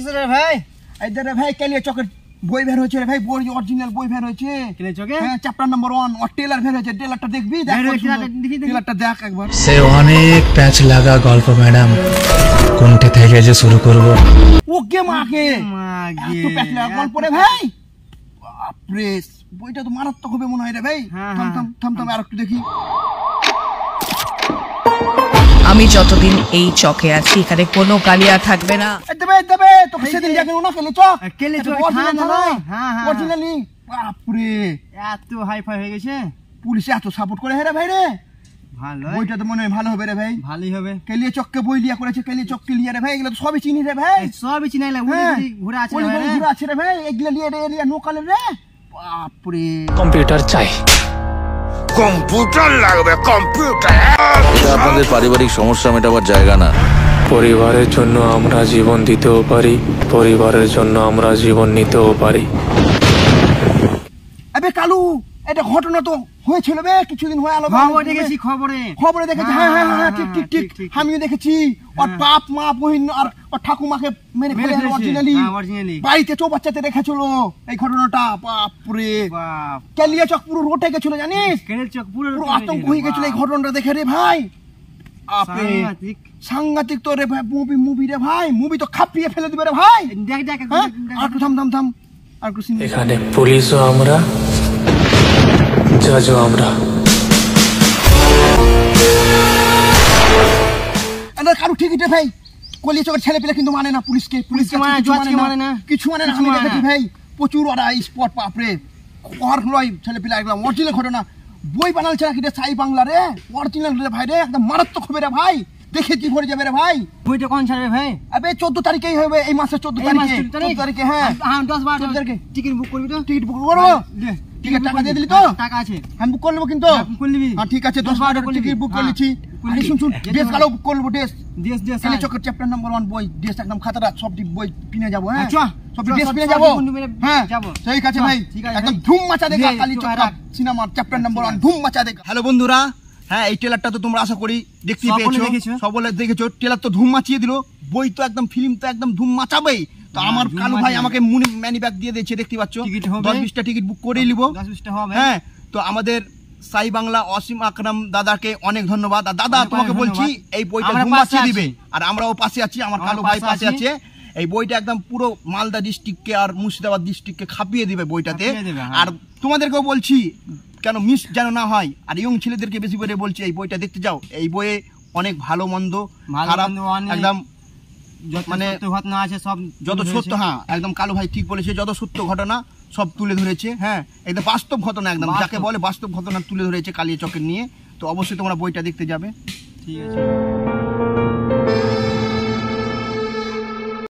কিছু রে ভাই? এইদার রে ভাই কালিয়া চকের বই বের হয়েছে রে ভাই, বই অরিজিনাল বই বের হয়েছে কালিয়া চকে। হ্যাঁ চ্যাপ্টার নাম্বার 1 আর টেলার বের হয়েছে। টেলারটা দেখবি? দেখ টেলারটা দেখ একবার। সে অনেক প্যাচ লাগা গল্প ম্যাডাম, কোনটা থেকে যে শুরু করব? ওকে মাকে এত প্যাচ লাগা গল্প রে ভাই। বাপরে বইটা তো মারাত্মক হবে মনে হয় রে ভাই। থাম আর একটু দেখি। আমি যতদিন এই চকে আছি এখানে কোনো কালিয়া থাকবে না। দেবে তোকে সেদিন দেখেন না কেলে চক অরিজিনালি। বাপরে এত হাই ফাই হয়ে গেছে, পুলিশ এত সাপোর্ট করে রে ভাই রে। ভালো, বইটা তো মনে হয় ভালো হবে রে ভাই। ভালোই হবে। কেলিয়া চককে বই লিয়া করেছে, কেলিয়া চক লিয়া রে ভাই। এগুলো তো সবই চিনি রে ভাই, সবই চিনাইলা। ঘুরে আছে রে ভাই, ঘুরে আছে রে ভাই। এগুলো লিয়া নোকালের রে। বাপরে কম্পিউটার চাই, কম্পিউটার লাগবে, কম্পিউটার। এটা আপনাদের পারিবারিক সমস্যা মেটাবার জায়গা না। পরিবারের জন্য আমরা জীবন দিতেও পারি, পরিবারের জন্য আমরা জীবন নিতেও পারি। আবে কালু, এটা ঘটনা তো হয়েছিল বে কিছুদিন হয়ে আলো। খবর দেখেছি, খবরে দেখেছি। হ্যাঁ ঠিক আমিও দেখেছি। ওর বাপ মা বহিন আর ওর ঠাকুমাকে মেরে ফেলেছে অরিজিনালি। বাড়িতে চৌবাচ্চাতে রেখেছিল এই ঘটনাটা। বাপরে কালিয়া চক পুরো রোটে গেছিল জানিস। কালিয়া চক পুরো আতঙ্ক হয়ে গেছিল এই ঘটনাটা দেখে রে ভাই। সাংঘাতিক তো রে ভাই। মুভি রে ভাই, মুভি তো খাপিয়ে ফেলে দিবে রে ভাই। দেখ আর একটু থাম আর একটু। এখানে পুলিশও আমরা, জাজও আমরা। কারু ঠিকই রে ভাই, কলিয়া চকের ছেলে পেলে কিন্তু মানে না পুলিশকে মানে না, কিছু মানে না। আমি দেখেছি ভাই প্রচুর ওরা স্পট। বাপরে ছেলে পেলে একদম অরিজিনাল ঘটনা। বই বানালছে নাকি রে সাই বাংলা রে, অরিজিনাল রে ভাই রে। একদম মারাত্মক হবে রে ভাই, দেখে কি ভরে যাবে রে ভাই। বইটা কোন ছাড়বে ভাই? আবে 14 তারিখেই হবে, এই মাসের 14 তারিখে। হ্যাঁ 10-12 তারিখে টিকিট বুক করবি তো? টিকিট বুক করবো। টিকিট টাকা দিয়ে দিলি তো? টাকা আছে, আমি বুক করে নেবো কিন্তু। হ্যাঁ ঠিক আছে, 10-12 টিকিট বুক করে নিচ্ছি। শুন ড্রেস কালো বুক করবো। ড্রেস কালি চকের চ্যাপ্টার নাম্বার 1 বই। ড্রেস একদম খাতারা সব বই কিনে যাবো। হ্যাঁ সব ড্রেস কিনে যাবো। হ্যাঁ ঠিক আছে ভাই, একদম ধুম মাচা দেখা কালি চক সিনেমার চ্যাপ্টার নাম্বার 1 ধুম মাচা দেখা। হ্যালো বন্ধুরা, হ্যাঁ এই ট্রেলারটা তো তোমরা আশা করি দেখতে পেয়েছো, সকলে দেখেছো। ট্রেলার তো ধুম মাচিয়ে দিল, বই তো একদম ফিল্ম তো একদম ধুম মাচাবেই। তো আমার কালু ভাই আমাকে মানি ব্যাগ দিয়ে দিয়েছে, দেখতে পাচ্ছ। 10-20টা টিকিট বুক করেই নিব। হ্যাঁ তো আমাদের সাই বাংলা অসীম আকরাম দাদাকে অনেক ধন্যবাদ। আর দাদা তোমাকে বলছি এই বইটা ধুম মাচিয়ে দিবে, আর আমরাও পাশে আছি, আমার কালু ভাই পাশে আছে। এই বইটা একদম পুরো মালদা ডিস্ট্রিক্টকে আর মুর্শিদাবাদ ডিস্ট্রিক্টকে খাপিয়ে দিবে বইটাতে। আর তোমাদেরকেও বলছি কেন মিস যেন না হয়, আর ইয়ং ছেলেদেরকে বেশি করে বলছি এই বইটা দেখতে যাও। এই বইয়ে অনেক ভালো মন্দ খারাপ একদম মানে ঘটনা আছে সব, যত সত্য। হ্যাঁ একদম কালু ভাই ঠিক বলেছে, যত সত্য ঘটনা সব তুলে ধরেছে। হ্যাঁ একদম বাস্তব ঘটনা, একদম যাকে বলে বাস্তব ঘটনা তুলে ধরেছে কালিয়া চকের নিয়ে। তো অবশ্যই তোমরা বইটা দেখতে যাবে। ঠিক আছে।